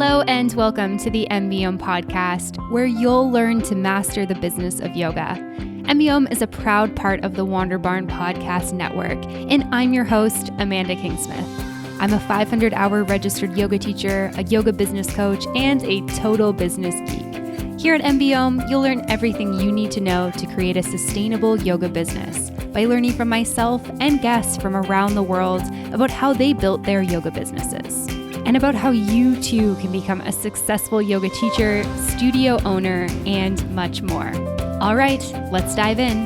Hello and welcome to the MBOM podcast, where you'll learn to master the business of yoga. MBOM is a proud part of the Wander Barn Podcast Network, and I'm your host, Amanda Kingsmith. I'm a 500-hour registered yoga teacher, a yoga business coach, and a total business geek. Here at MBOM, you'll learn everything you need to know to create a sustainable yoga business by learning from myself and guests from around the world about how they built their yoga businesses, and about how you too can become a successful yoga teacher, studio owner, and much more. All right, let's dive in.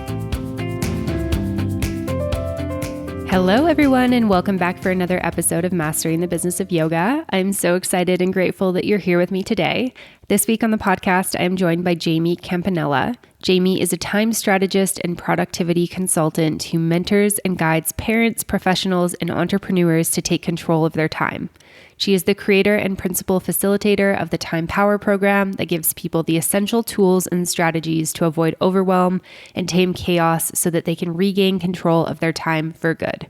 Hello, everyone, and welcome back for another episode of Mastering the Business of Yoga. I'm so excited and grateful that you're here with me today. This week on the podcast, I am joined by Jaimee Campanella. Jaimee is a time strategist and productivity consultant who mentors and guides parents, professionals, and entrepreneurs to take control of their time. She is the creator and principal facilitator of the Time Power program that gives people the essential tools and strategies to avoid overwhelm and tame chaos so that they can regain control of their time for good.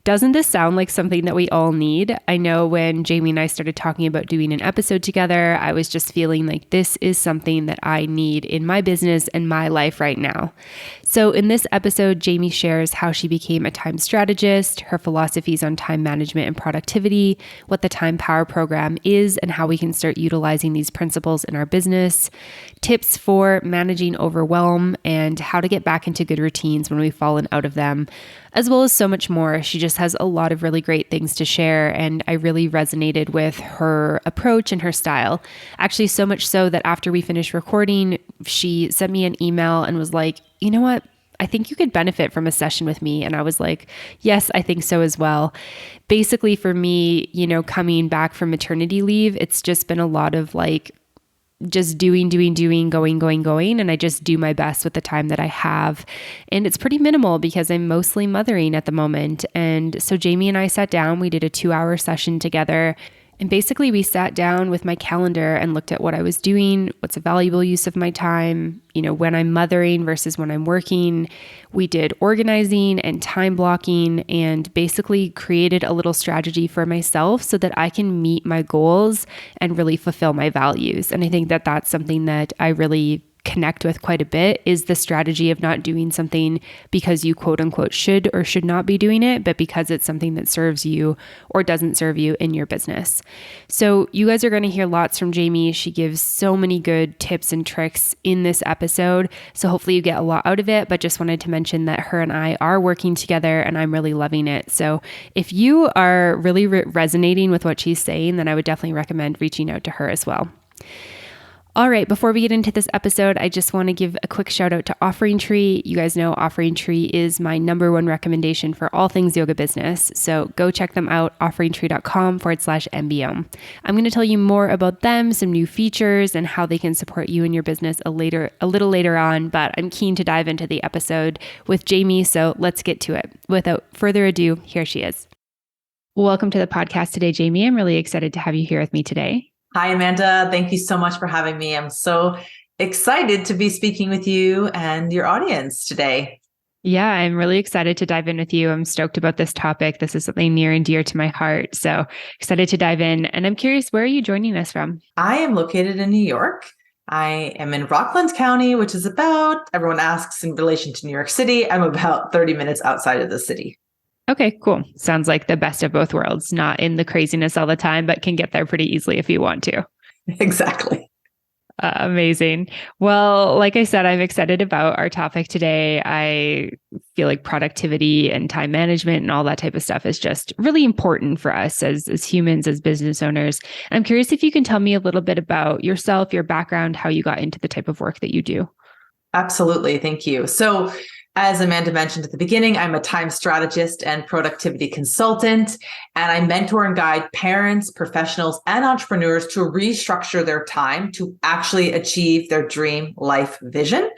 Doesn't this sound like something that we all need? I know when Jaimee and I started talking about doing an episode together, I was just feeling like this is something that I need in my business and my life right now. So in this episode, Jaimee shares how she became a time strategist, her philosophies on time management and productivity, what the Time Power program is and how we can start utilizing these principles in our business, tips for managing overwhelm, and how to get back into good routines when we've fallen out of them, as well as so much more. She just has a lot of really great things to share, and I really resonated with her approach and her style. Actually, so much so that after we finished recording, she sent me an email and was like, you know what? I think you could benefit from a session with me. And I was like, yes, I think so as well. Basically, for me, coming back from maternity leave, it's just been a lot of just doing, going. And I just do my best with the time that I have. And it's pretty minimal because I'm mostly mothering at the moment. And so Jaimee and I sat down, we did a 2-hour session together. And basically we sat down with my calendar and looked at what I was doing, what's a valuable use of my time, when I'm mothering versus when I'm working. We did organizing and time blocking and basically created a little strategy for myself so that I can meet my goals and really fulfill my values. And I think that that's something that I really connect with quite a bit, is the strategy of not doing something because you quote unquote should or should not be doing it, but because it's something that serves you or doesn't serve you in your business. So you guys are going to hear lots from Jaimee. She gives so many good tips and tricks in this episode. So hopefully you get a lot out of it, but just wanted to mention that her and I are working together and I'm really loving it. So if you are really resonating with what she's saying, then I would definitely recommend reaching out to her as well. All right, before we get into this episode, I just want to give a quick shout out to Offering Tree. You guys know Offering Tree is my number one recommendation for all things yoga business. So go check them out, offeringtree.com/MBOM. I'm going to tell you more about them, some new features, and how they can support you in your business a little later on. But I'm keen to dive into the episode with Jaimee, so let's get to it. Without further ado, here she is. Welcome to the podcast today, Jaimee. I'm really excited to have you here with me today. Hi, Amanda. Thank you so much for having me. I'm so excited to be speaking with you and your audience today. Yeah, I'm really excited to dive in with you. I'm stoked about this topic. This is something near and dear to my heart. So excited to dive in. And I'm curious, where are you joining us from? I am located in New York. I am in Rockland County, which is about, everyone asks in relation to New York City, I'm about 30 minutes outside of the city. Okay, cool. Sounds like the best of both worlds, not in the craziness all the time, but can get there pretty easily if you want to. Exactly. Amazing. Well, like I said, I'm excited about our topic today. I feel like productivity and time management and all that type of stuff is just really important for us as humans, as business owners. I'm curious if you can tell me a little bit about yourself, your background, how you got into the type of work that you do. Absolutely. Thank you. So as Amanda mentioned at the beginning, I'm a time strategist and productivity consultant, and I mentor and guide parents, professionals, and entrepreneurs to restructure their time to actually achieve their dream life vision.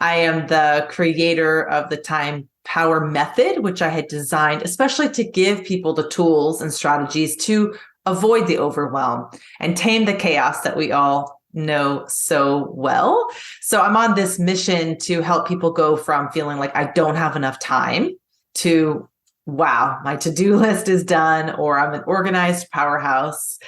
I am the creator of the Time Power method, which I had designed especially to give people the tools and strategies to avoid the overwhelm and tame the chaos that we all know so well. So I'm on this mission to help people go from feeling like I don't have enough time to, wow, my to-do list is done, or I'm an organized powerhouse.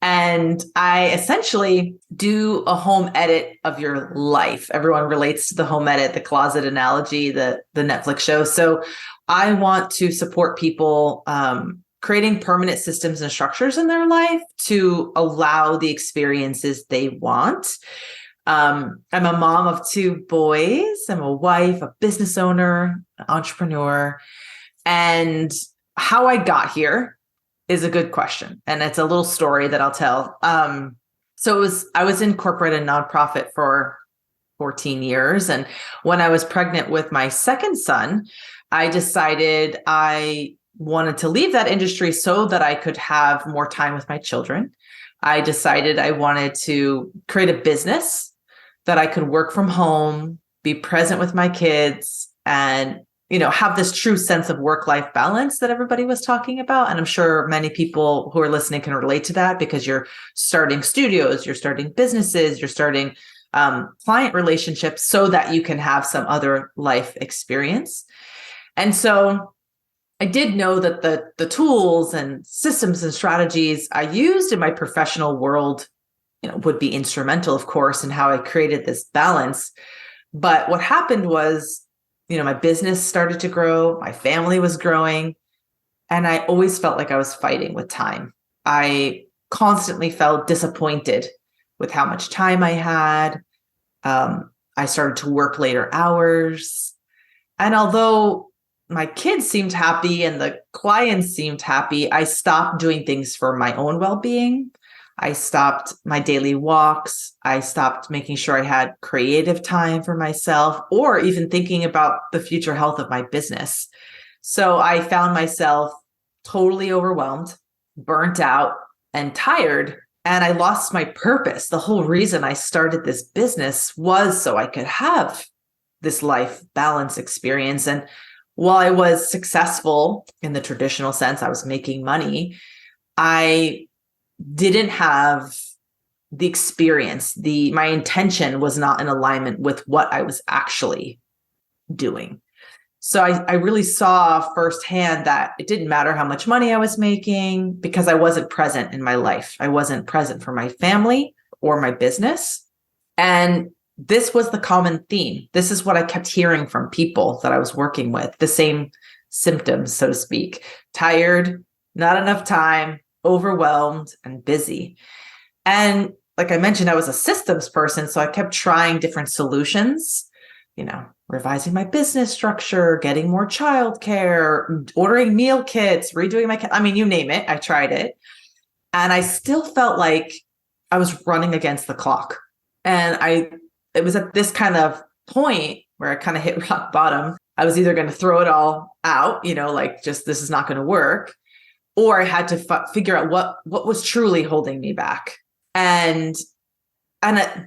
And I essentially do a home edit of your life. Everyone relates to the home edit, the closet analogy, the Netflix show. So I want to support people creating permanent systems and structures in their life to allow the experiences they want. I'm a mom of 2 boys. I'm a wife, a business owner, an entrepreneur. And how I got here is a good question. And it's a little story that I'll tell. I was in corporate and nonprofit for 14 years. And when I was pregnant with my second son, I decided I wanted to leave that industry so that I could have more time with my children. I decided I wanted to create a business that I could work from home, be present with my kids, and have this true sense of work-life balance that everybody was talking about. And I'm sure many people who are listening can relate to that because you're starting studios, you're starting businesses, you're starting client relationships so that you can have some other life experience. And so I did know that the tools and systems and strategies I used in my professional world, would be instrumental, of course, in how I created this balance. But what happened was, my business started to grow, my family was growing, and I always felt like I was fighting with time. I constantly felt disappointed with how much time I had. I started to work later hours. And although my kids seemed happy and the clients seemed happy, I stopped doing things for my own well-being. I stopped my daily walks. I stopped making sure I had creative time for myself or even thinking about the future health of my business. So I found myself totally overwhelmed, burnt out, and tired. And I lost my purpose. The whole reason I started this business was so I could have this life balance experience. And while I was successful in the traditional sense, I was making money, I didn't have the experience. My intention was not in alignment with what I was actually doing. So I really saw firsthand that it didn't matter how much money I was making because I wasn't present in my life. I wasn't present for my family or my business. And this was the common theme. This is what I kept hearing from people that I was working with, the same symptoms, so to speak: tired, not enough time, overwhelmed, and busy. And like I mentioned, I was a systems person, so I kept trying different solutions, revising my business structure, getting more childcare, ordering meal kits, redoing you name it, I tried it. And I still felt like I was running against the clock. And it was at this kind of point where I kind of hit rock bottom. I was either going to throw it all out, just this is not going to work, or I had to figure out what was truly holding me back. And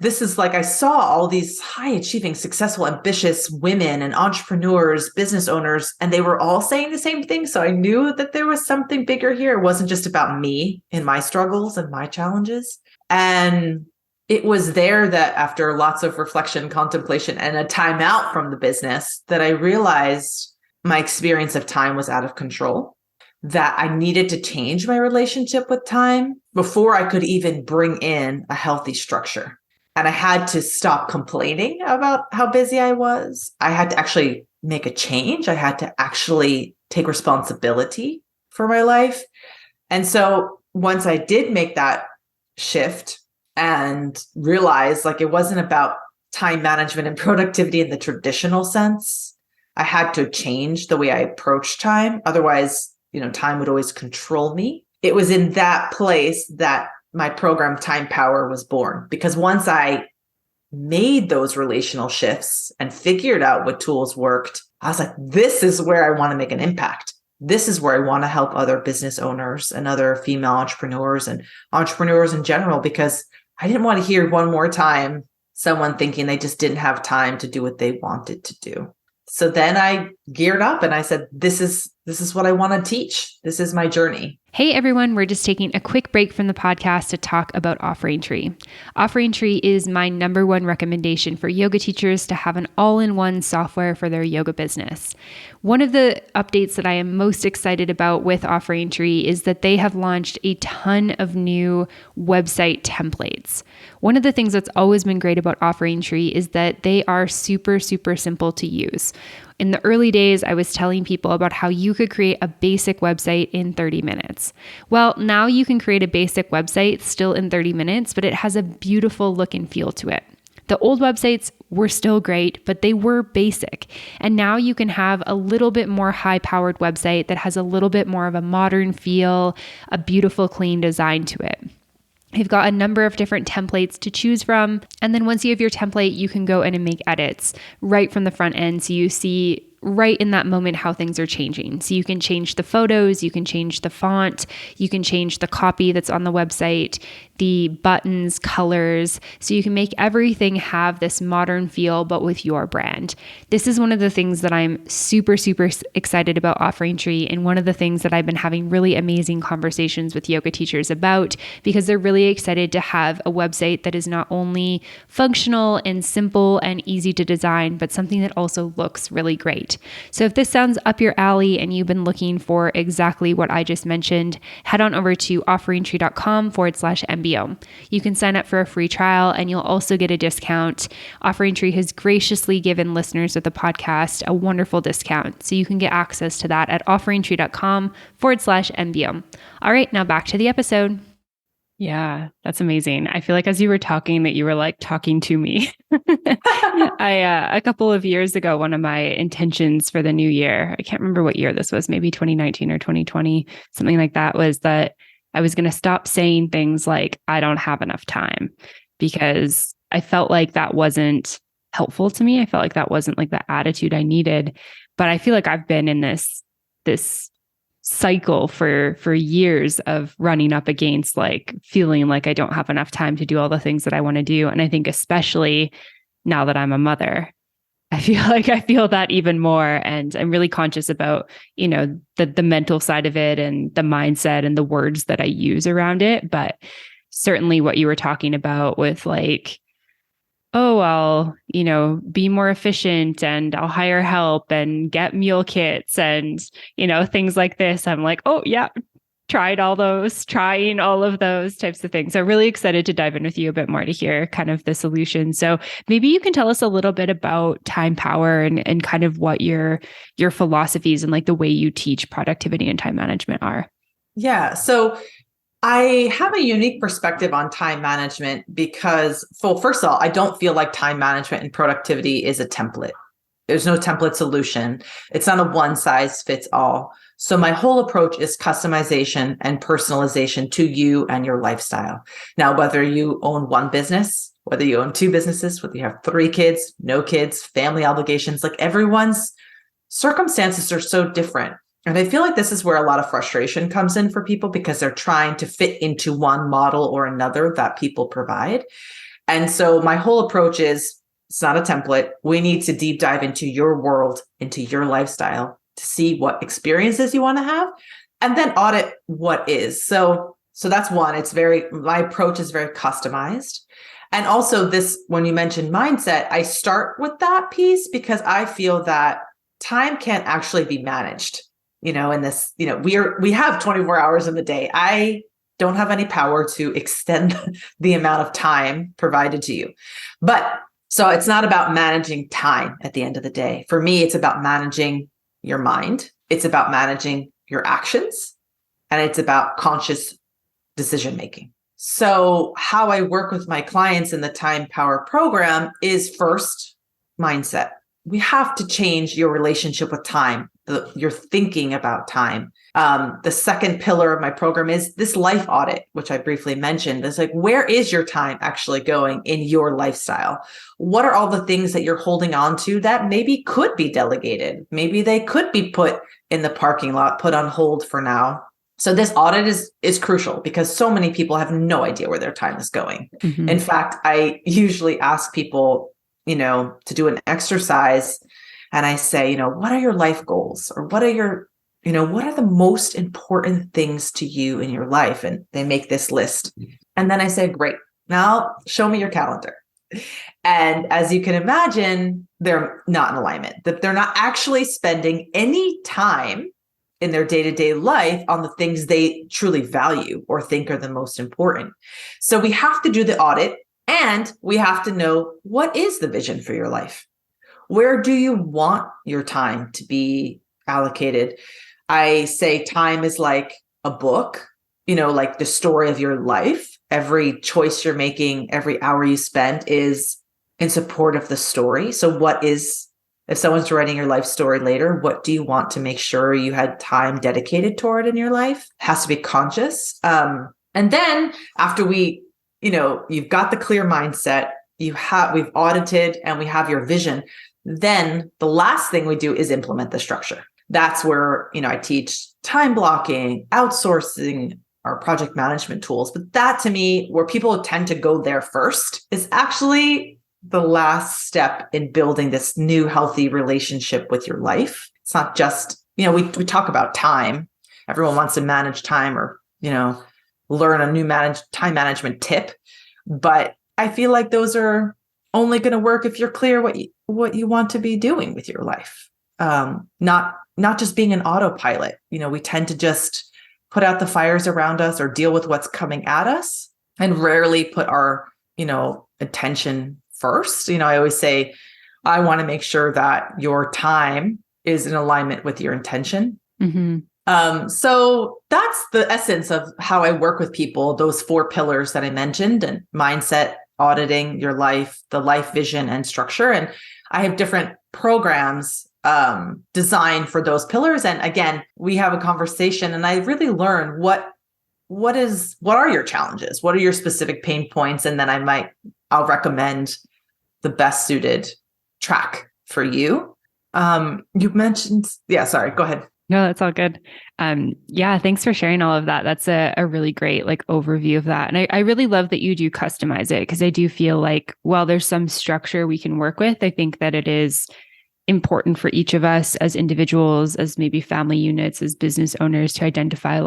this is like, I saw all these high achieving, successful, ambitious women and entrepreneurs, business owners, and they were all saying the same thing. So I knew that there was something bigger here. It wasn't just about me and my struggles and my challenges. And it was there that after lots of reflection, contemplation, and a time out from the business, that I realized my experience of time was out of control, that I needed to change my relationship with time before I could even bring in a healthy structure. And I had to stop complaining about how busy I was. I had to actually make a change. I had to actually take responsibility for my life. And so once I did make that shift and realize it wasn't about time management and productivity in the traditional sense, I had to change the way I approach time. Otherwise, time would always control me. It was in that place that my program Time Power was born, because once I made those relational shifts and figured out what tools worked, I was like, this is where I want to make an impact. This is where I want to help other business owners and other female entrepreneurs and entrepreneurs in general, because I didn't want to hear one more time someone thinking they just didn't have time to do what they wanted to do. So then I geared up and I said, this is what I want to teach. This is my journey. Hey everyone, we're just taking a quick break from the podcast to talk about Offering Tree. Offering Tree is my number one recommendation for yoga teachers to have an all-in-one software for their yoga business. One of the updates that I am most excited about with Offering Tree is that they have launched a ton of new website templates. One of the things that's always been great about Offering Tree is that they are super, super simple to use. In the early days, I was telling people about how you could create a basic website in 30 minutes. Well, now you can create a basic website still in 30 minutes, but it has a beautiful look and feel to it. The old websites were still great, but they were basic. And now you can have a little bit more high-powered website that has a little bit more of a modern feel, a beautiful, clean design to it. You've got a number of different templates to choose from. And then once you have your template, you can go in and make edits right from the front end. So you see right in that moment how things are changing. So you can change the photos, you can change the font, you can change the copy that's on the website, the buttons, colors. So you can make everything have this modern feel, but with your brand. This is one of the things that I'm super, super excited about Offering Tree, and one of the things that I've been having really amazing conversations with yoga teachers about, because they're really excited to have a website that is not only functional and simple and easy to design, but something that also looks really great. So if this sounds up your alley and you've been looking for exactly what I just mentioned, head on over to offeringtree.com/MBO. You can sign up for a free trial and you'll also get a discount. Offering Tree has graciously given listeners of the podcast a wonderful discount. So you can get access to that at offeringtree.com/MBO. All right, now back to the episode. Yeah, that's amazing. I feel like as you were talking that you were like talking to me. A couple of years ago, one of my intentions for the new year, I can't remember what year this was, maybe 2019 or 2020, something like that, was that I was going to stop saying things like, I don't have enough time, because I felt like that wasn't helpful to me. I felt like that wasn't like the attitude I needed. But I feel like I've been in this cycle for years of running up against like feeling like I don't have enough time to do all the things that I want to do. And I think especially now that I'm a mother, I feel that even more. And I'm really conscious about, the mental side of it and the mindset and the words that I use around it. But certainly what you were talking about with like, oh, I'll, be more efficient and I'll hire help and get meal kits and, things like this. I'm like, oh yeah, trying all of those types of things. So really excited to dive in with you a bit more to hear kind of the solution. So maybe you can tell us a little bit about time power and kind of what your philosophies and like the way you teach productivity and time management are. Yeah. So I have a unique perspective on time management because, well, first of all, I don't feel like time management and productivity is a template. There's no template solution. It's not a one size fits all. So my whole approach is customization and personalization to you and your lifestyle. Now, whether you own one business, whether you own two businesses, whether you have 3 kids, no kids, family obligations, like everyone's circumstances are so different. And I feel like this is where a lot of frustration comes in for people because they're trying to fit into one model or another that people provide. And so my whole approach is, it's not a template. We need to deep dive into your world, into your lifestyle to see what experiences you want to have and then audit what is. So that's one. My approach is very customized. And also this, when you mentioned mindset, I start with that piece because I feel that time can't actually be managed. In this, we have 24 hours in the day. I don't have any power to extend the amount of time provided to you. But so it's not about managing time at the end of the day. For me, it's about managing your mind. It's about managing your actions. And it's about conscious decision making. So how I work with my clients in the Time Power program is first mindset. We have to change your relationship with time, your thinking about time. The second pillar of my program is this life audit, which I briefly mentioned. It's like, where is your time actually going in your lifestyle? What are all the things that you're holding on to that maybe could be delegated? Maybe they could be put in the parking lot, put on hold for now. So this audit is crucial because so many people have no idea where their time is going. Mm-hmm. In fact, I usually ask people, to do an exercise. And I say, what are your life goals or what are your what are the most important things to you in your life? And they make this list. And then I say, great, now show me your calendar. And as you can imagine, they're not in alignment, that they're not actually spending any time in their day-to-day life on the things they truly value or think are the most important. So we have to do the audit, and we have to know, what is the vision for your life? Where do you want your time to be allocated? I say time is like a book, like the story of your life. Every choice you're making, every hour you spend is in support of the story. So if someone's writing your life story later, what do you want to make sure you had time dedicated toward in your life? It has to be conscious. And then after you've got the clear mindset, we've audited and we have your vision. Then the last thing we do is implement the structure. That's where, I teach time blocking, outsourcing, our project management tools. But that, to me, where people tend to go there first, is actually the last step in building this new healthy relationship with your life. It's not just, we talk about time. Everyone wants to manage time or, learn a new time management tip. But I feel like those are only going to work if you're clear what you want to be doing with your life. Not just being an autopilot. We tend to just put out the fires around us or deal with what's coming at us and rarely put our, attention first. I always say, I want to make sure that your time is in alignment with your intention. Mm-hmm. So that's the essence of how I work with people, those 4 pillars that I mentioned, and mindset, auditing your life, the life vision, and structure. And I have different programs designed for those pillars. And again, we have a conversation and I really learn what are your challenges? What are your specific pain points? And then I'll recommend the best suited track for you. You mentioned, sorry, go ahead. No, that's all good. Thanks for sharing all of that. That's a really great overview of that. And I really love that you do customize it, because I do feel like while there's some structure we can work with, I think that it is important for each of us as individuals, as maybe family units, as business owners, to identify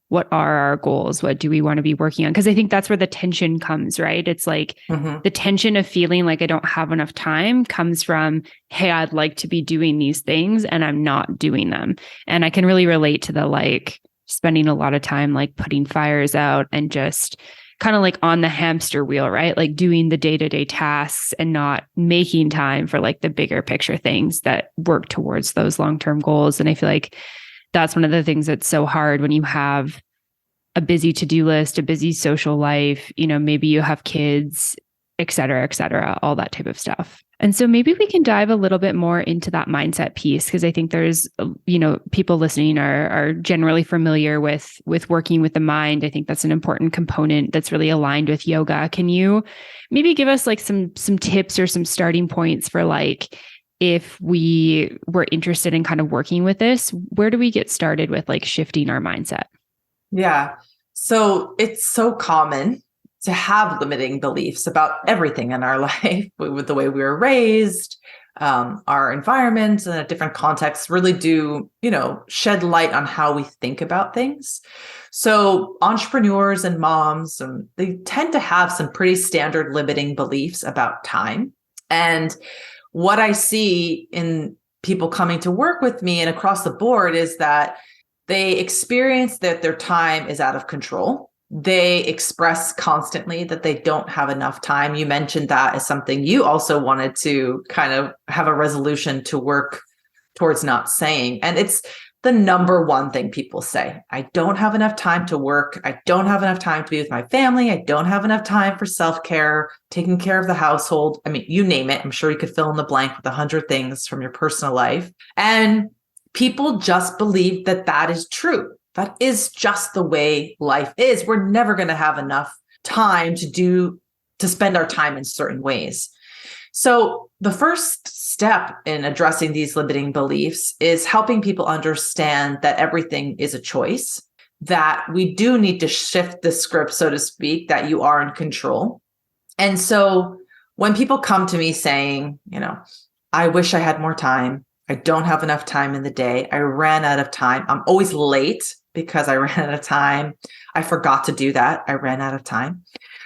what are our goals? What do we want to be working on? Because I think that's where the tension comes, right? It's the tension of feeling like I don't have enough time comes from, hey, I'd like to be doing these things and I'm not doing them. And I can really relate to the spending a lot of time putting fires out and just kind of on the hamster wheel, right? Doing the day-to-day tasks and not making time for the bigger picture things that work towards those long-term goals. And I feel like that's one of the things that's so hard when you have a busy to-do list, a busy social life, maybe you have kids, et cetera, all that type of stuff. And so maybe we can dive a little bit more into that mindset piece, because I think there's, people listening are generally familiar with working with the mind. I think that's an important component that's really aligned with yoga. Can you maybe give us some tips or some starting points for if we were interested in kind of working with this, where do we get started with shifting our mindset? Yeah. So it's so common to have limiting beliefs about everything in our life, with the way we were raised, our environment and a different context really do, shed light on how we think about things. So entrepreneurs and moms, they tend to have some pretty standard limiting beliefs about time. And what I see in people coming to work with me and across the board is that they experience that their time is out of control. They express constantly that they don't have enough time. You mentioned that as something you also wanted to kind of have a resolution to work towards not saying. And it's the number one thing people say. I don't have enough time to work. I don't have enough time to be with my family. I don't have enough time for self-care, taking care of the household. I mean, you name it. I'm sure you could fill in the blank with 100 things from your personal life. And people just believe that that is true. That is just the way life is. We're never going to have enough time to spend our time in certain ways. So the first step in addressing these limiting beliefs is helping people understand that everything is a choice, that we do need to shift the script, so to speak, that you are in control. And so when people come to me saying, I wish I had more time, I don't have enough time in the day. I ran out of time. I'm always late because I ran out of time. I forgot to do that. I ran out of time.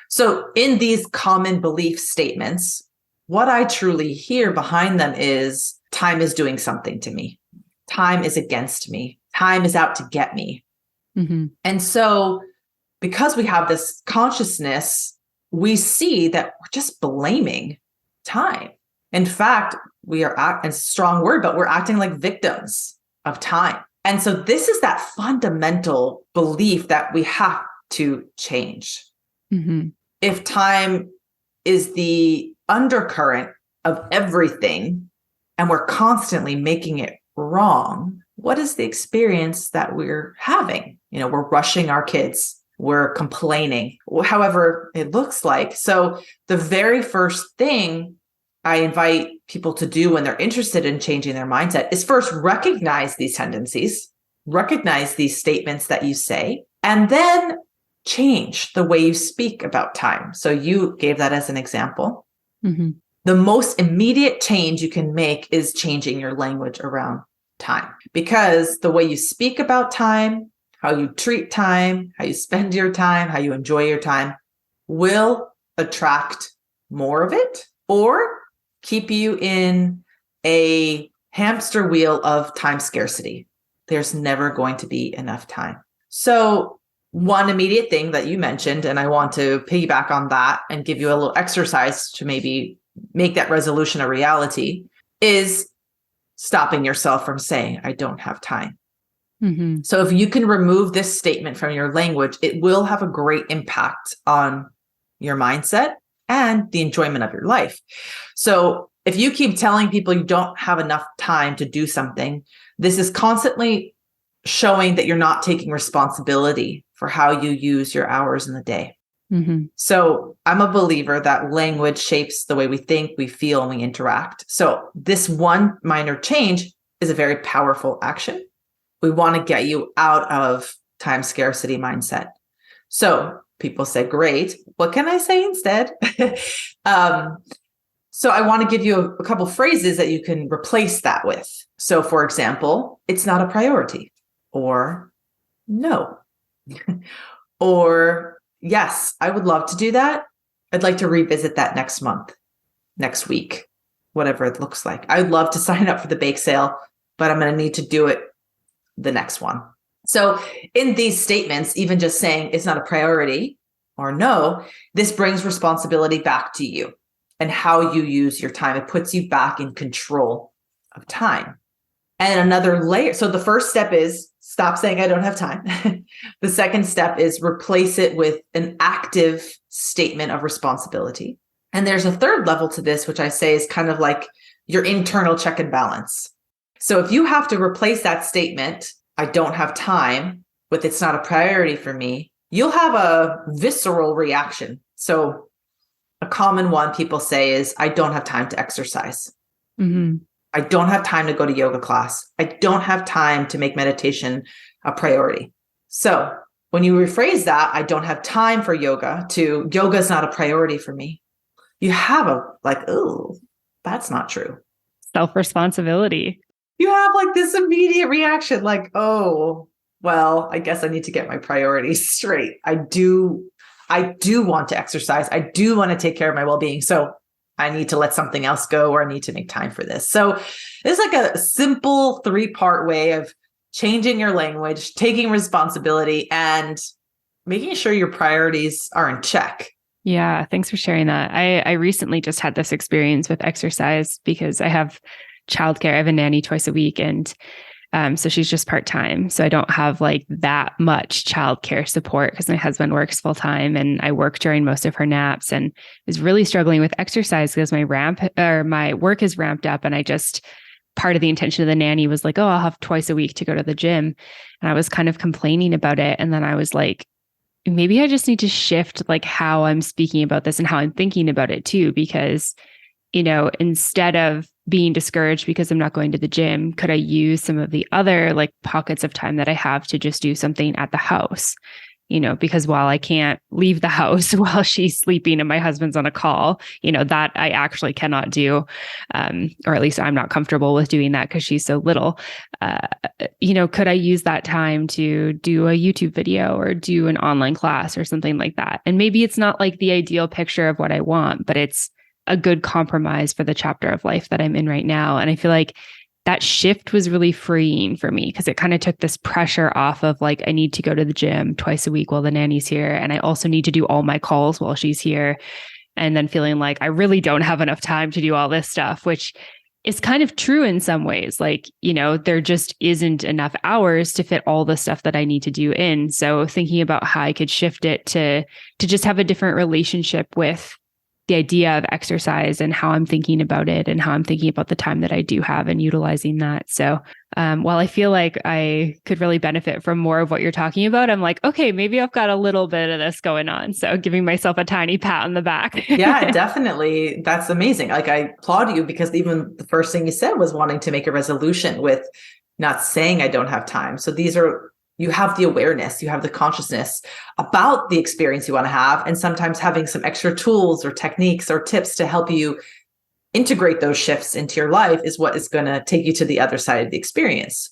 So in these common belief statements, what I truly hear behind them is time is doing something to me. Time is against me. Time is out to get me. Mm-hmm. And so because we have this consciousness, we see that we're just blaming time. In fact, we are, and it's a strong word, but we're acting like victims of time. And so this is that fundamental belief that we have to change. Mm-hmm. If time is the undercurrent of everything and we're constantly making it wrong, what is the experience that we're having? We're rushing our kids, we're complaining, however it looks like. So the very first thing I invite people to do when they're interested in changing their mindset is first recognize these tendencies, recognize these statements that you say, and then change the way you speak about time. So you gave that as an example. Mm-hmm. The most immediate change you can make is changing your language around time, because the way you speak about time, how you treat time, how you spend your time, how you enjoy your time will attract more of it or keep you in a hamster wheel of time scarcity. There's never going to be enough time. So one immediate thing that you mentioned, and I want to piggyback on that and give you a little exercise to maybe make that resolution a reality, is stopping yourself from saying, I don't have time. Mm-hmm. So if you can remove this statement from your language, it will have a great impact on your mindset and the enjoyment of your life. So if you keep telling people you don't have enough time to do something, this is constantly showing that you're not taking responsibility for how you use your hours in the day. Mm-hmm. So I'm a believer that language shapes the way we think, we feel, and we interact. So this one minor change is a very powerful action. We want to get you out of time scarcity mindset. So people say, great, what can I say instead? So I want to give you a couple phrases that you can replace that with. So for example, it's not a priority, or no, or yes, I would love to do that. I'd like to revisit that next month, next week, whatever it looks like. I'd love to sign up for the bake sale, but I'm going to need to do it the next one. So in these statements, even just saying it's not a priority or no, this brings responsibility back to you and how you use your time. It puts you back in control of time. And another layer. So the first step is stop saying I don't have time. The second step is replace it with an active statement of responsibility. And there's a third level to this, which I say is kind of like your internal check and balance. So if you have to replace that statement, I don't have time, with it's not a priority for me, you'll have a visceral reaction. So a common one people say is, I don't have time to exercise. Mm-hmm. I don't have time to go to yoga class. I don't have time to make meditation a priority. So when you rephrase that, I don't have time for yoga, to yoga is not a priority for me, you have a like, oh, that's not true. Self-responsibility. You have like this immediate reaction, like, oh, well, I guess I need to get my priorities straight. I do want to exercise. I do want to take care of my well-being. So I need to let something else go, or I need to make time for this. So it's like a simple 3-part way of changing your language, taking responsibility, and making sure your priorities are in check. Yeah, thanks for sharing that. I recently just had this experience with exercise because I have childcare. I have a nanny twice a week, and so she's just part-time. So I don't have like that much childcare support because my husband works full-time and I work during most of her naps, and was really struggling with exercise because my work is ramped up. And part of the intention of the nanny was like, oh, I'll have twice a week to go to the gym. And I was kind of complaining about it. And then I was like, maybe I just need to shift like how I'm speaking about this and how I'm thinking about it too, because, instead of being discouraged because I'm not going to the gym, could I use some of the other like pockets of time that I have to just do something at the house? because while I can't leave the house while she's sleeping and my husband's on a call, that I actually cannot do. Or at least I'm not comfortable with doing that because she's so little. Could I use that time to do a YouTube video or do an online class or something like that? And maybe it's not like the ideal picture of what I want, but it's a good compromise for the chapter of life that I'm in right now. And I feel like that shift was really freeing for me because it kind of took this pressure off of like, I need to go to the gym twice a week while the nanny's here. And I also need to do all my calls while she's here. And then feeling like I really don't have enough time to do all this stuff, which is kind of true in some ways. Like, there just isn't enough hours to fit all the stuff that I need to do in. So thinking about how I could shift it to just have a different relationship with the idea of exercise and how I'm thinking about it and how I'm thinking about the time that I do have and utilizing that. So while I feel like I could really benefit from more of what you're talking about, I'm like, okay, maybe I've got a little bit of this going on. So giving myself a tiny pat on the back. Yeah, definitely. That's amazing. Like, I applaud you because even the first thing you said was wanting to make a resolution with not saying I don't have time. So you have the awareness, you have the consciousness about the experience you want to have, and sometimes having some extra tools or techniques or tips to help you integrate those shifts into your life is what is going to take you to the other side of the experience.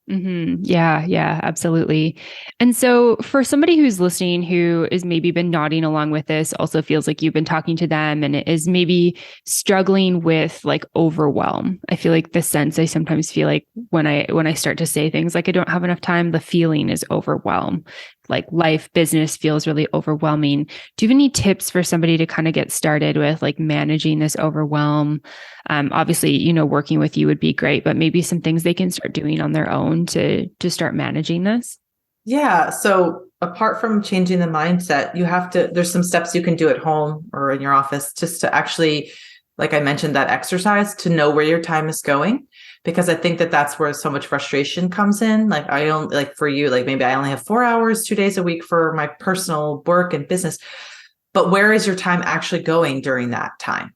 Mm-hmm. Yeah, absolutely. And so for somebody who's listening, who is maybe been nodding along with this, also feels like you've been talking to them and is maybe struggling with like overwhelm. I feel like the sense I sometimes feel like when I start to say things like I don't have enough time, the feeling is overwhelm. Like life, business feels really overwhelming. Do you have any tips for somebody to kind of get started with like managing this overwhelm? Obviously, working with you would be great, but maybe some things they can start doing on their own to start managing this. Yeah. So apart from changing the mindset, there's some steps you can do at home or in your office just to actually, like I mentioned, that exercise to know where your time is going. Because I think that that's where so much frustration comes in. Like I don't like for you, like maybe I only have 4 hours, 2 days a week for my personal work and business, but where is your time actually going during that time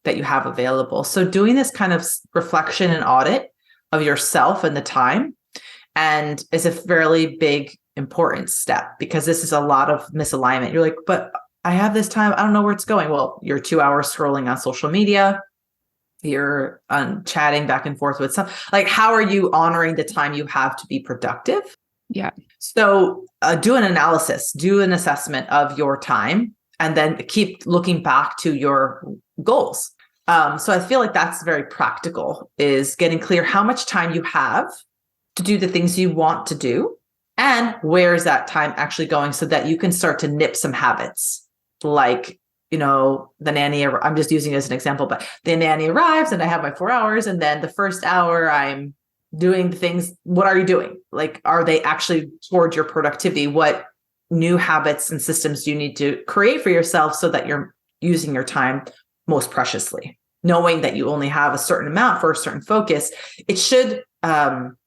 that you have available? So doing this kind of reflection and audit of yourself and the time and is a fairly big, important step because this is a lot of misalignment. You're like, but I have this time. I don't know where it's going. Well, you're 2 hours scrolling on social media. You're chatting back and forth with some, like, how are you honoring the time you have to be productive? Yeah. So do an analysis, do an assessment of your time, and then keep looking back to your goals. So I feel like that's very practical, is getting clear how much time you have to do the things you want to do and where is that time actually going so that you can start to nip some habits like, the nanny, I'm just using it as an example, but the nanny arrives and I have my 4 hours. And then the first hour I'm doing the things. What are you doing? Like, are they actually towards your productivity? What new habits and systems do you need to create for yourself so that you're using your time most preciously? Knowing that you only have a certain amount for a certain focus, it should kind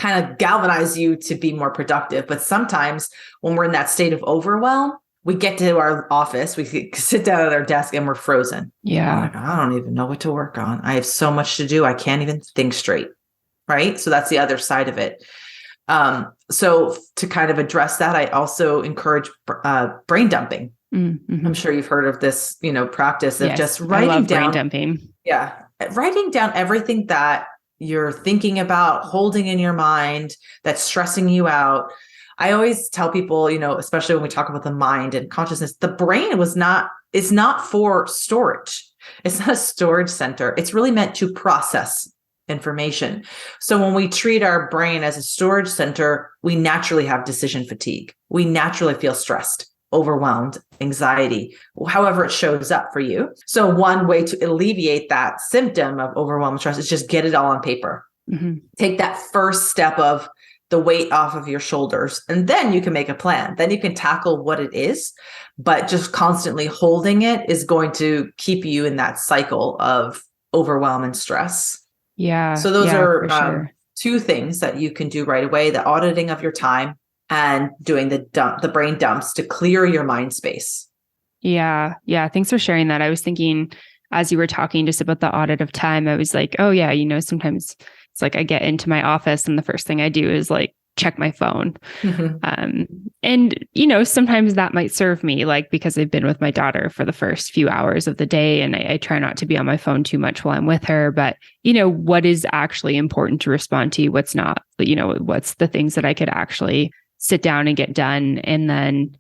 of galvanize you to be more productive. But sometimes when we're in that state of overwhelm, we get to our office, we sit down at our desk and we're frozen. Yeah. Like, I don't even know what to work on. I have so much to do. I can't even think straight. Right. So that's the other side of it. So to kind of address that, I also encourage brain dumping. Mm-hmm. I'm sure you've heard of this, practice of just writing down. Brain dumping. Yeah. Writing down everything that you're thinking about, holding in your mind, that's stressing you out. I always tell people, especially when we talk about the mind and consciousness, the brain it's not for storage. It's not a storage center. It's really meant to process information. So when we treat our brain as a storage center, we naturally have decision fatigue. We naturally feel stressed, overwhelmed, anxiety, however it shows up for you. So one way to alleviate that symptom of overwhelm and stress is just get it all on paper. Mm-hmm. Take that first step of the weight off of your shoulders, and then you can make a plan. Then you can tackle what it is, but just constantly holding it is going to keep you in that cycle of overwhelm and stress. Yeah. So those are two things that you can do right away: the auditing of your time and doing the brain dumps to clear your mind space. Yeah. Thanks for sharing that. I was thinking as you were talking just about the audit of time, I was like, oh yeah, sometimes it's like I get into my office and the first thing I do is like check my phone. Mhm. And, sometimes that might serve me, like, because I've been with my daughter for the first few hours of the day and I try not to be on my phone too much while I'm with her. But, what is actually important to respond to, what's not, what's the things that I could actually sit down and get done. And then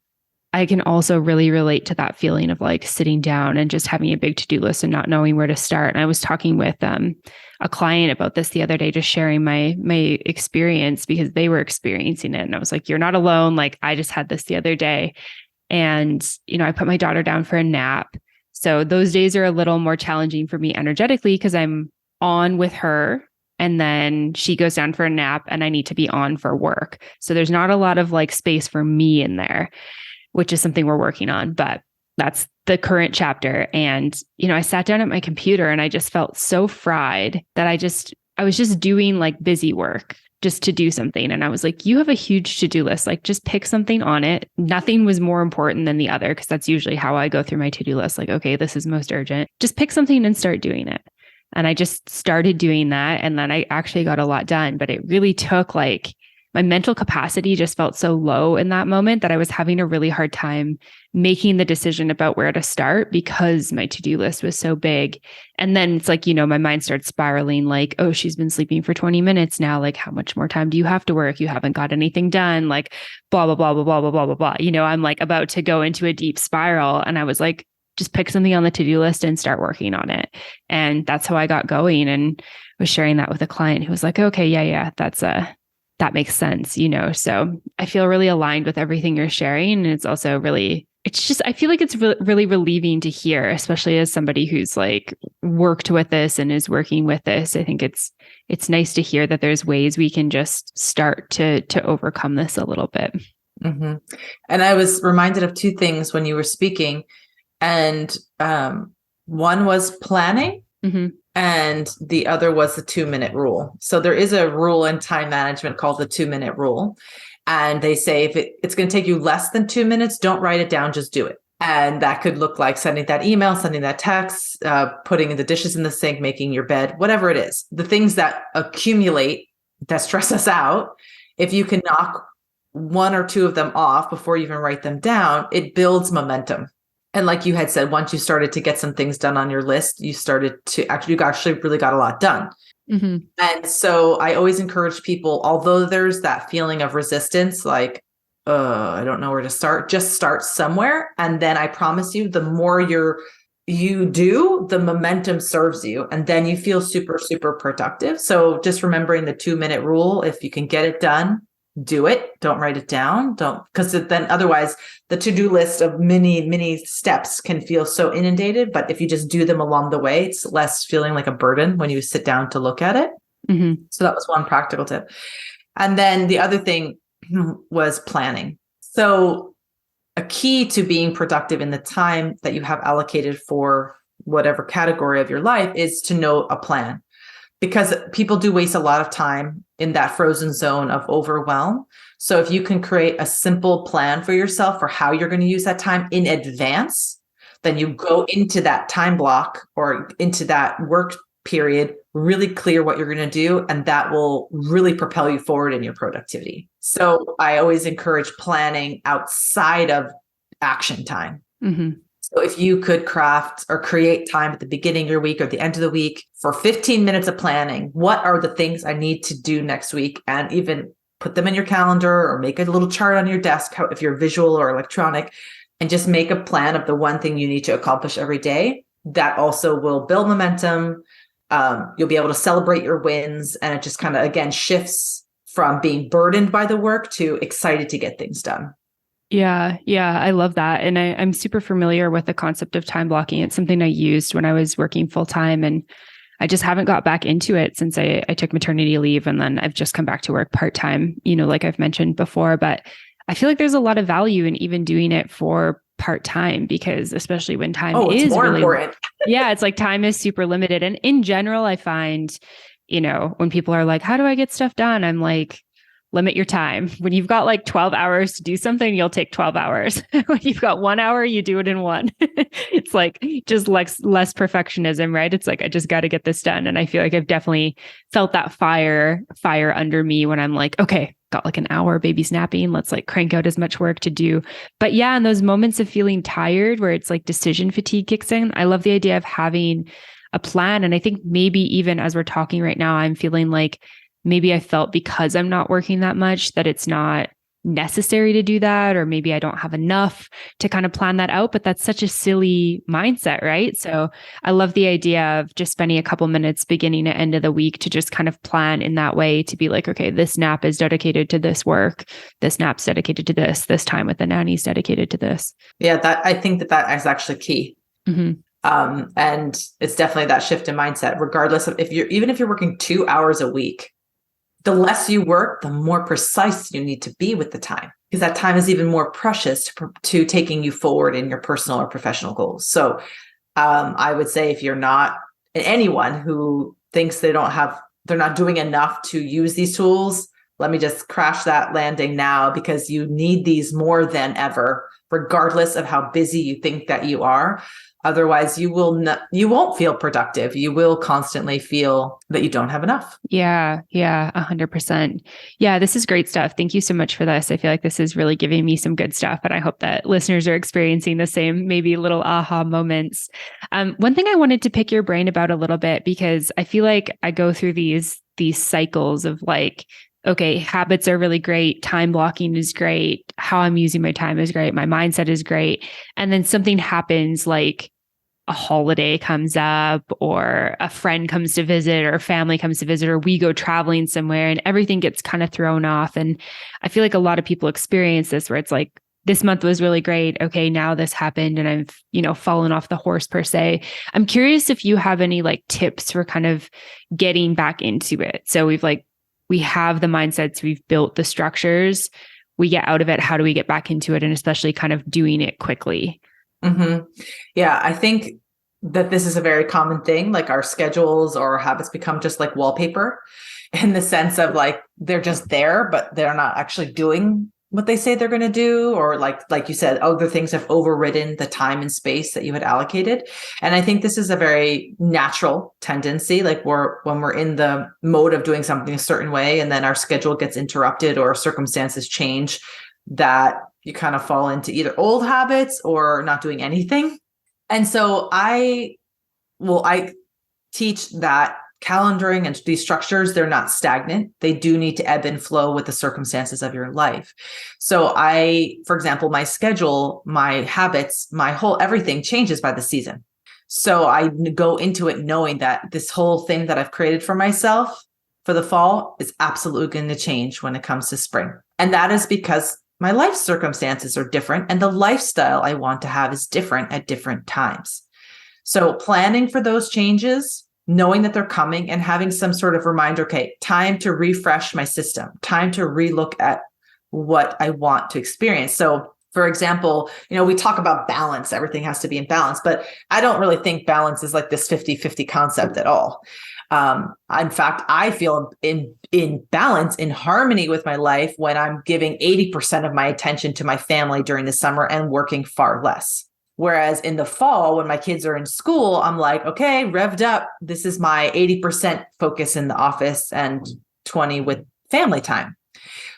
I can also really relate to that feeling of like sitting down and just having a big to-do list and not knowing where to start. And I was talking with a client about this the other day, just sharing my experience because they were experiencing it. And I was like, you're not alone. Like I just had this the other day. And, I put my daughter down for a nap. So those days are a little more challenging for me energetically because I'm on with her. And then she goes down for a nap and I need to be on for work. So there's not a lot of like space for me in there, which is something we're working on, but that's the current chapter. And, I sat down at my computer and I just felt so fried that I was just doing like busy work just to do something. And I was like, you have a huge to-do list, like just pick something on it. Nothing was more important than the other. Cause that's usually how I go through my to-do list. Like, okay, this is most urgent. Just pick something and start doing it. And I just started doing that. And then I actually got a lot done, but it really took like, my mental capacity just felt so low in that moment that I was having a really hard time making the decision about where to start because my to-do list was so big. And then it's like, my mind starts spiraling like, oh, she's been sleeping for 20 minutes now. Like, how much more time do you have to work? You haven't got anything done. Like, blah, blah, blah, blah, blah, blah, blah, blah, blah. I'm like about to go into a deep spiral. And I was like, just pick something on the to-do list and start working on it. And that's how I got going and was sharing that with a client who was like, okay, yeah, that makes sense, So I feel really aligned with everything you're sharing. And it's also I feel like it's really relieving to hear, especially as somebody who's like worked with this and is working with this. I think it's nice to hear that there's ways we can just start to overcome this a little bit. Mm-hmm. And I was reminded of two things when you were speaking. And one was planning. Mm-hmm. And the other was the 2-minute rule. So there is a rule in time management called the 2-minute rule. And they say if it's going to take you less than 2 minutes, don't write it down, just do it. And that could look like sending that email, sending that text, putting the dishes in the sink, making your bed, whatever it is. The things that accumulate, that stress us out, if you can knock one or two of them off before you even write them down, it builds momentum. And like you had said, once you started to get some things done on your list, you actually really got a lot done. Mm-hmm. And so I always encourage people, although there's that feeling of resistance, like, I don't know where to start, just start somewhere. And then I promise you, the more you do, the momentum serves you. And then you feel super, super productive. So just remembering the 2-minute rule, if you can get it done, do it. Don't write it down. Because then otherwise the to-do list of many steps can feel so inundated. But if you just do them along the way, it's less feeling like a burden when you sit down to look at it. Mm-hmm. So that was one practical tip. And then the other thing was planning. So a key to being productive in the time that you have allocated for whatever category of your life is to know a plan. Because people do waste a lot of time in that frozen zone of overwhelm. So if you can create a simple plan for yourself for how you're going to use that time in advance, then you go into that time block or into that work period, really clear what you're going to do. And that will really propel you forward in your productivity. So I always encourage planning outside of action time. Mm-hmm. So if you could craft or create time at the beginning of your week or the end of the week for 15 minutes of planning, what are the things I need to do next week? And even put them in your calendar or make a little chart on your desk, if you're visual or electronic, and just make a plan of the one thing you need to accomplish every day. That also will build momentum. You'll be able to celebrate your wins. And it just kind of, again, shifts from being burdened by the work to excited to get things done. Yeah, I love that. And I'm super familiar with the concept of time blocking. It's something I used when I was working full time, and I just haven't got back into it since I took maternity leave, and then I've just come back to work part-time, like I've mentioned before. But I feel like there's a lot of value in even doing it for part-time, because especially when time is more really important. Yeah, it's like time is super limited. And in general, I find, when people are like, how do I get stuff done? I'm like, limit your time. When you've got like 12 hours to do something, you'll take 12 hours. When you've got 1 hour, you do it in one. It's like just less perfectionism, right? It's like, I just got to get this done. And I feel like I've definitely felt that fire under me when I'm like, okay, got like an hour, baby's napping. Let's like crank out as much work to do. But yeah, in those moments of feeling tired where it's like decision fatigue kicks in, I love the idea of having a plan. And I think maybe even as we're talking right now, I'm feeling like maybe I felt because I'm not working that much that it's not necessary to do that, or maybe I don't have enough to kind of plan that out. But that's such a silly mindset, right? So I love the idea of just spending a couple minutes beginning and end of the week to just kind of plan in that way, to be like, okay, this nap is dedicated to this work, this nap's dedicated to this time with the nanny is dedicated to this. Yeah, that I think that is actually key. Mm-hmm. And it's definitely that shift in mindset, regardless of even if you're working 2 hours a week, the less you work, the more precise you need to be with the time, because that time is even more precious to taking you forward in your personal or professional goals. So I would say if you're not anyone who thinks they're not doing enough to use these tools, let me just crash that landing now, because you need these more than ever, regardless of how busy you think that you are. Otherwise, you won't feel productive. You will constantly feel that you don't have enough. Yeah, 100%. Yeah, this is great stuff. Thank you so much for this. I feel like this is really giving me some good stuff, and I hope that listeners are experiencing the same, maybe little aha moments. One thing I wanted to pick your brain about a little bit, because I feel like I go through these cycles of like, okay, habits are really great. Time blocking is great. How I'm using my time is great. My mindset is great. And then something happens, like a holiday comes up, or a friend comes to visit, or family comes to visit, or we go traveling somewhere, and everything gets kind of thrown off. And I feel like a lot of people experience this, where it's like, this month was really great. Okay, now this happened and I've, fallen off the horse per se. I'm curious if you have any like tips for kind of getting back into it. So we have the mindsets, we've built the structures, we get out of it. How do we get back into it? And especially kind of doing it quickly. Mm-hmm. Yeah, I think that this is a very common thing. Like our schedules or our habits become just like wallpaper, in the sense of like they're just there, but they're not actually doing what they say they're going to do. Or like you said, other things have overridden the time and space that you had allocated. And I think this is a very natural tendency. Like when we're in the mode of doing something a certain way, and then our schedule gets interrupted or circumstances change, that you kind of fall into either old habits or not doing anything. And so I teach that calendaring and these structures, they're not stagnant. They do need to ebb and flow with the circumstances of your life. So for example, my schedule, my habits, everything changes by the season. So I go into it knowing that this whole thing that I've created for myself for the fall is absolutely going to change when it comes to spring. And that is because my life circumstances are different, and the lifestyle I want to have is different at different times. So planning for those changes, knowing that they're coming, and having some sort of reminder, okay, time to refresh my system, time to relook at what I want to experience. So for example, we talk about balance, everything has to be in balance, but I don't really think balance is like this 50-50 concept at all. In fact, I feel in balance, in harmony with my life, when I'm giving 80% of my attention to my family during the summer and working far less. Whereas in the fall, when my kids are in school, I'm like, okay, revved up. This is my 80% focus in the office and 20 with family time.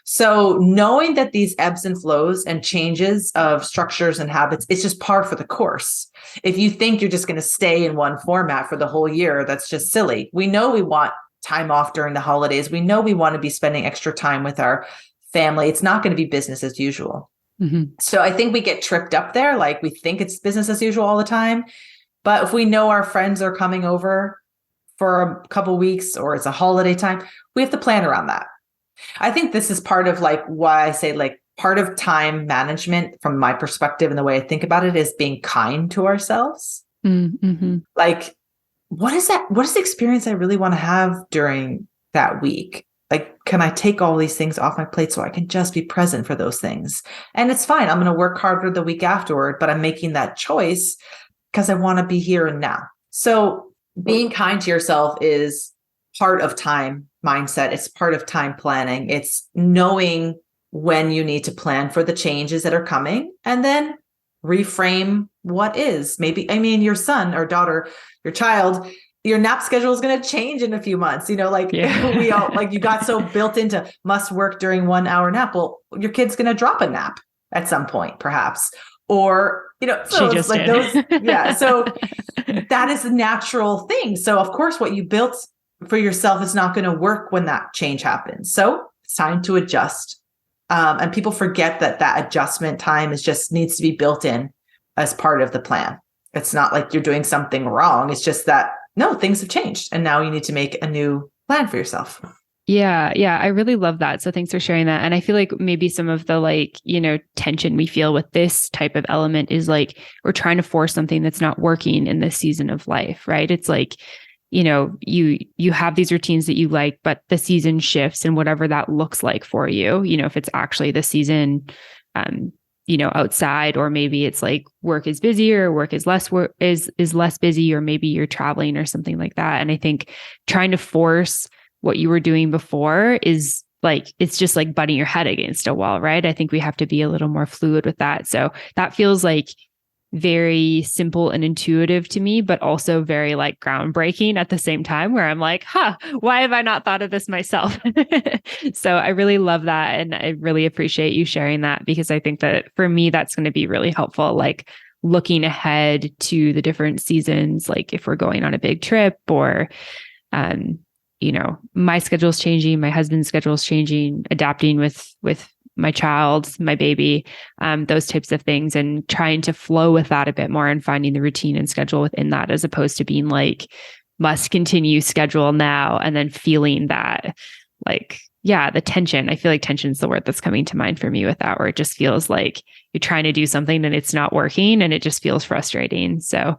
So knowing that these ebbs and flows and changes of structures and habits, it's just par for the course. If you think you're just going to stay in one format for the whole year, that's just silly. We know we want time off during the holidays. We know we want to be spending extra time with our family. It's not going to be business as usual. Mm-hmm. So I think we get tripped up there. Like we think it's business as usual all the time. But if we know our friends are coming over for a couple of weeks, or it's a holiday time, we have to plan around that. I think this is part of like why I say like part of time management from my perspective, and the way I think about it, is being kind to ourselves. Mm-hmm. Like, what is the experience I really want to have during that week? Like, can I take all these things off my plate so I can just be present for those things? And it's fine. I'm going to work harder the week afterward, but I'm making that choice because I want to be here and now. So being kind to yourself is part of time mindset. It's part of time planning. It's knowing when you need to plan for the changes that are coming and then reframe what is. Maybe, I mean, your son or daughter, your child, your nap schedule is going to change in a few months. We all, like, you got so built into must work during 1 hour nap. Well, your kid's going to drop a nap at some point, perhaps. Or, so She it's just like did. those. Yeah. So that is a natural thing. So of course, what you built for yourself is not going to work when that change happens. So it's time to adjust. And people forget that adjustment time needs to be built in as part of the plan. It's not like you're doing something wrong. It's just that, no, things have changed. And now you need to make a new plan for yourself. Yeah. Yeah. I really love that. So thanks for sharing that. And I feel like maybe some of the tension we feel with this type of element is like, we're trying to force something that's not working in this season of life, right? It's like, you have these routines that you like, but the season shifts and whatever that looks like for you, if it's actually the season, outside, or maybe it's like work is busier, work is less less busy, or maybe you're traveling or something like that. And I think trying to force what you were doing before is like, it's just like butting your head against a wall, right? I think we have to be a little more fluid with that. So that feels like very simple and intuitive to me, but also very like groundbreaking at the same time, where I'm like, why have I not thought of this myself? So I really love that. And I really appreciate you sharing that, because I think that for me, that's going to be really helpful. Like looking ahead to the different seasons, like if we're going on a big trip, or, my schedule's changing, my husband's schedule's changing, adapting with my child, my baby, those types of things, and trying to flow with that a bit more and finding the routine and schedule within that, as opposed to being like, must continue schedule now, and then feeling that the tension. I feel like tension is the word that's coming to mind for me with that, where it just feels like you're trying to do something and it's not working, and it just feels frustrating. So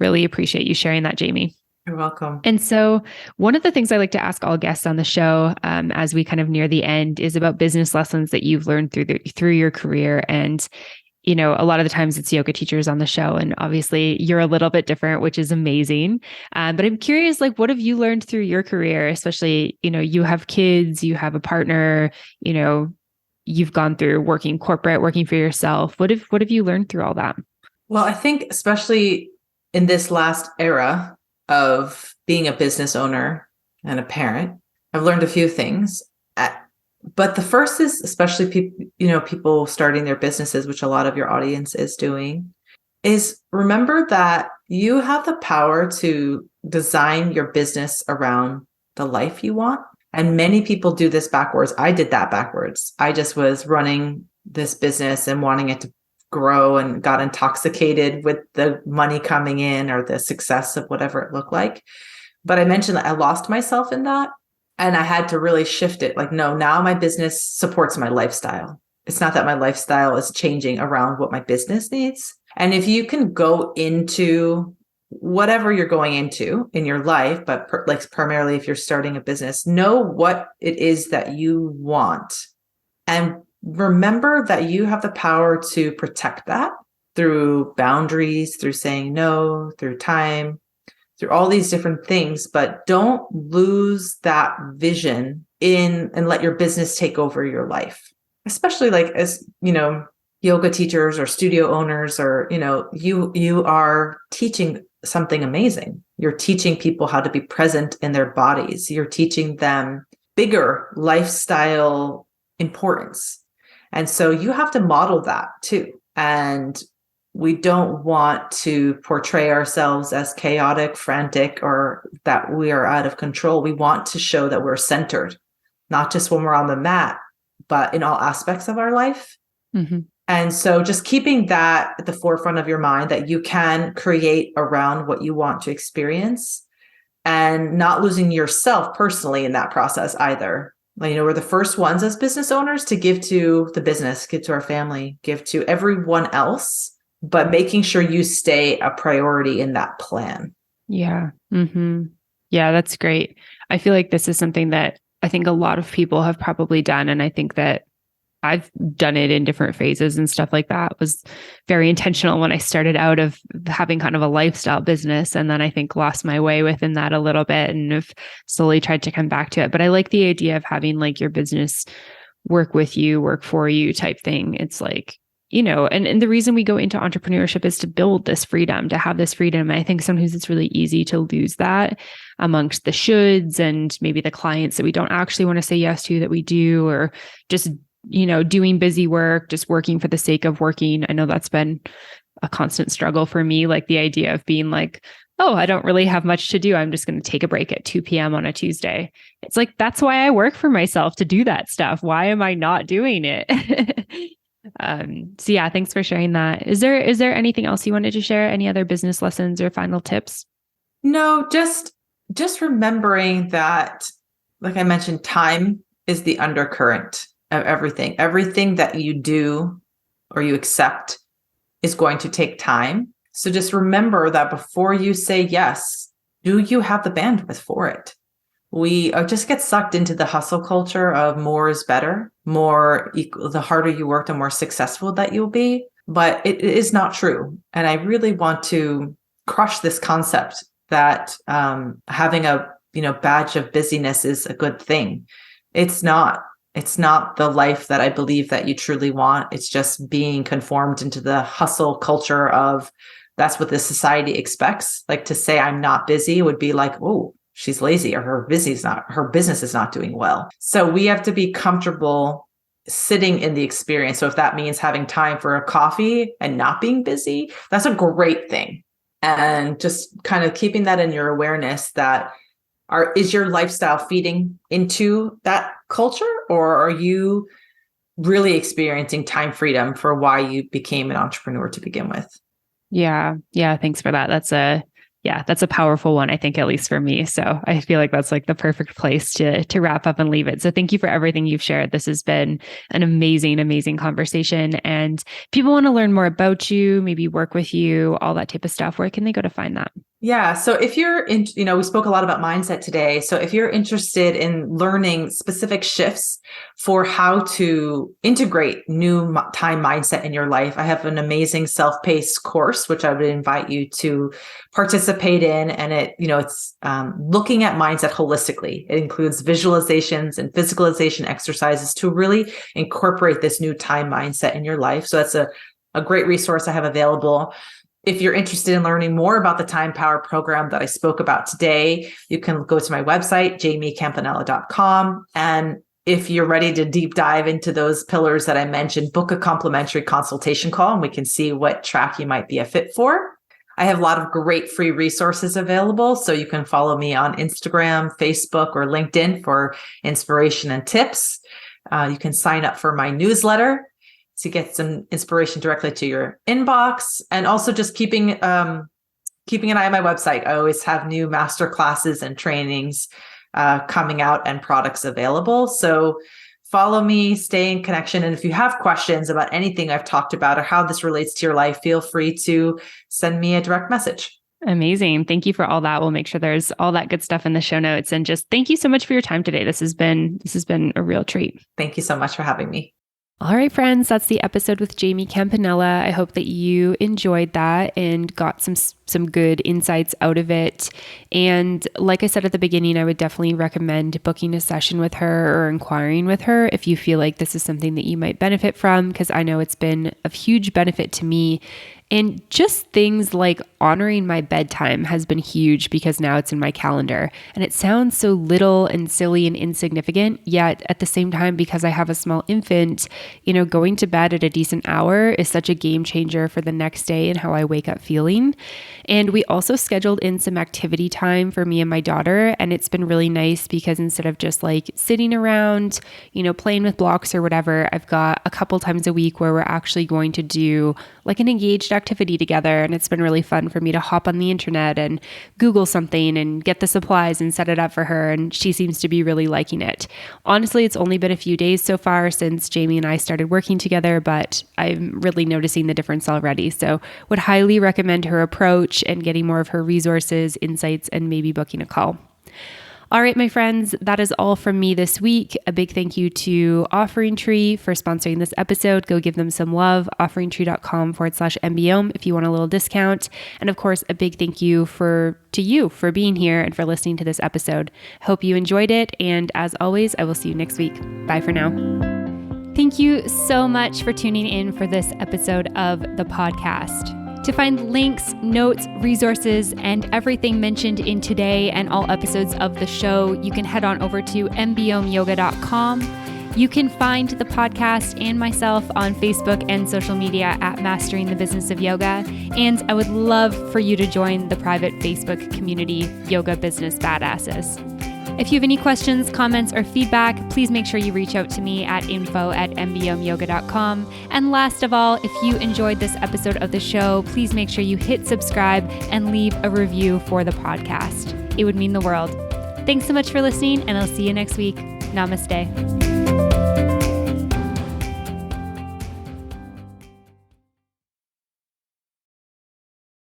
really appreciate you sharing that, Jaimee. You're welcome. And so one of the things I like to ask all guests on the show, as we kind of near the end, is about business lessons that you've learned through your career. And, a lot of the times it's yoga teachers on the show, and obviously you're a little bit different, which is amazing. But I'm curious, like, what have you learned through your career? Especially, you have kids, you have a partner, you've gone through working corporate, working for yourself. What have you learned through all that? Well, I think especially in this last era of being a business owner and a parent, I've learned a few things. But the first is, especially people starting their businesses, which a lot of your audience is doing, is remember that you have the power to design your business around the life you want. And many people do this backwards. I did that backwards. I just was running this business and wanting it to grow, and got intoxicated with the money coming in or the success of whatever it looked like. But I mentioned that I lost myself in that, and I had to really shift it. Like, no, now my business supports my lifestyle. It's not that my lifestyle is changing around what my business needs. And if you can go into whatever you're going into in your life, but primarily if you're starting a business, know what it is that you want, and remember that you have the power to protect that through boundaries, through saying no, through time, through all these different things. But don't lose that vision and let your business take over your life. Especially as yoga teachers or studio owners, or you are teaching something amazing. You're teaching people how to be present in their bodies. You're teaching them bigger lifestyle importance. And so you have to model that too. And we don't want to portray ourselves as chaotic, frantic, or that we are out of control. We want to show that we're centered, not just when we're on the mat, but in all aspects of our life. Mm-hmm. And so just keeping that at the forefront of your mind, that you can create around what you want to experience, and not losing yourself personally in that process either. We're the first ones as business owners to give to the business, give to our family, give to everyone else, but making sure you stay a priority in that plan. Yeah. Mm-hmm. Yeah, that's great. I feel like this is something that I think a lot of people have probably done. And I think that I've done it in different phases and stuff like that. It was very intentional when I started out of having kind of a lifestyle business. And then I think lost my way within that a little bit and have slowly tried to come back to it. But I like the idea of having like your business work with you, work for you type thing. It's like, and the reason we go into entrepreneurship is to build this freedom, to have this freedom. And I think sometimes it's really easy to lose that amongst the shoulds and maybe the clients that we don't actually want to say yes to that we do, or just doing busy work, just working for the sake of working. I know that's been a constant struggle for me, like the idea of being like, oh, I don't really have much to do. I'm just going to take a break at 2 p.m. on a Tuesday. It's like, that's why I work for myself, to do that stuff. Why am I not doing it? So yeah, thanks for sharing that. Is there anything else you wanted to share? Any other business lessons or final tips? No, just remembering that, like I mentioned, time is the undercurrent of everything. Everything that you do or you accept is going to take time. So just remember that before you say yes, do you have the bandwidth for it? We just get sucked into the hustle culture of more is better, the harder you work, the more successful that you'll be. But it is not true. And I really want to crush this concept that having a badge of busyness is a good thing. It's not. It's not the life that I believe that you truly want. It's just being conformed into the hustle culture of that's what the society expects. Like, to say I'm not busy would be like, oh, she's lazy, or her business is not doing well. So we have to be comfortable sitting in the experience. So if that means having time for a coffee and not being busy, that's a great thing. And just kind of keeping that in your awareness that is your lifestyle feeding into that culture, or are you really experiencing time freedom for why you became an entrepreneur to begin with? Yeah. Thanks for that. That's a powerful one, I think, at least for me. So I feel like that's like the perfect place to wrap up and leave it. So thank you for everything you've shared. This has been an amazing, amazing conversation. And if people want to learn more about you, maybe work with you, all that type of stuff, where can they go to find that? Yeah. So if you're in, we spoke a lot about mindset today. So if you're interested in learning specific shifts for how to integrate new time mindset in your life, I have an amazing self-paced course, which I would invite you to participate in. And it's looking at mindset holistically. It includes visualizations and physicalization exercises to really incorporate this new time mindset in your life. So that's a great resource I have available. If you're interested in learning more about the Time Power program that I spoke about today, you can go to my website, JaimeeCampanella.com. And if you're ready to deep dive into those pillars that I mentioned, book a complimentary consultation call and we can see what track you might be a fit for. I have a lot of great free resources available. So you can follow me on Instagram, Facebook, or LinkedIn for inspiration and tips. You can sign up for my newsletter to get some inspiration directly to your inbox, and also just keeping an eye on my website. I always have new master classes and trainings coming out and products available. So follow me, stay in connection. And if you have questions about anything I've talked about or how this relates to your life, feel free to send me a direct message. Amazing. Thank you for all that. We'll make sure there's all that good stuff in the show notes. And just thank you so much for your time today. This has been a real treat. Thank you so much for having me. All right, friends, that's the episode with Jaimee Campanella. I hope that you enjoyed that and got some good insights out of it. And like I said at the beginning, I would definitely recommend booking a session with her or inquiring with her if you feel like this is something that you might benefit from, because I know it's been of huge benefit to me. And just things like honoring my bedtime has been huge because now it's in my calendar. And it sounds so little and silly and insignificant, yet at the same time, because I have a small infant, going to bed at a decent hour is such a game changer for the next day and how I wake up feeling. And we also scheduled in some activity time for me and my daughter. And it's been really nice because instead of just like sitting around, playing with blocks or whatever, I've got a couple times a week where we're actually going to do like an engaged activity together. And it's been really fun for me to hop on the internet and Google something and get the supplies and set it up for her. And she seems to be really liking it. Honestly, it's only been a few days so far since Jaimee and I started working together, but I'm really noticing the difference already. So would highly recommend her approach and getting more of her resources, insights, and maybe booking a call. All right, my friends, that is all from me this week. A big thank you to Offering Tree for sponsoring this episode. Go give them some love. offeringtree.com/MBOM if you want a little discount. And of course, a big thank you to you for being here and for listening to this episode. Hope you enjoyed it. And as always, I will see you next week. Bye for now. Thank you so much for tuning in for this episode of the podcast. To find links, notes, resources, and everything mentioned in today and all episodes of the show, you can head on over to mbomyoga.com. You can find the podcast and myself on Facebook and social media at Mastering the Business of Yoga. And I would love for you to join the private Facebook community, Yoga Business Badasses. If you have any questions, comments, or feedback, please make sure you reach out to me at info@mbomyoga.com. And last of all, if you enjoyed this episode of the show, please make sure you hit subscribe and leave a review for the podcast. It would mean the world. Thanks so much for listening, and I'll see you next week. Namaste.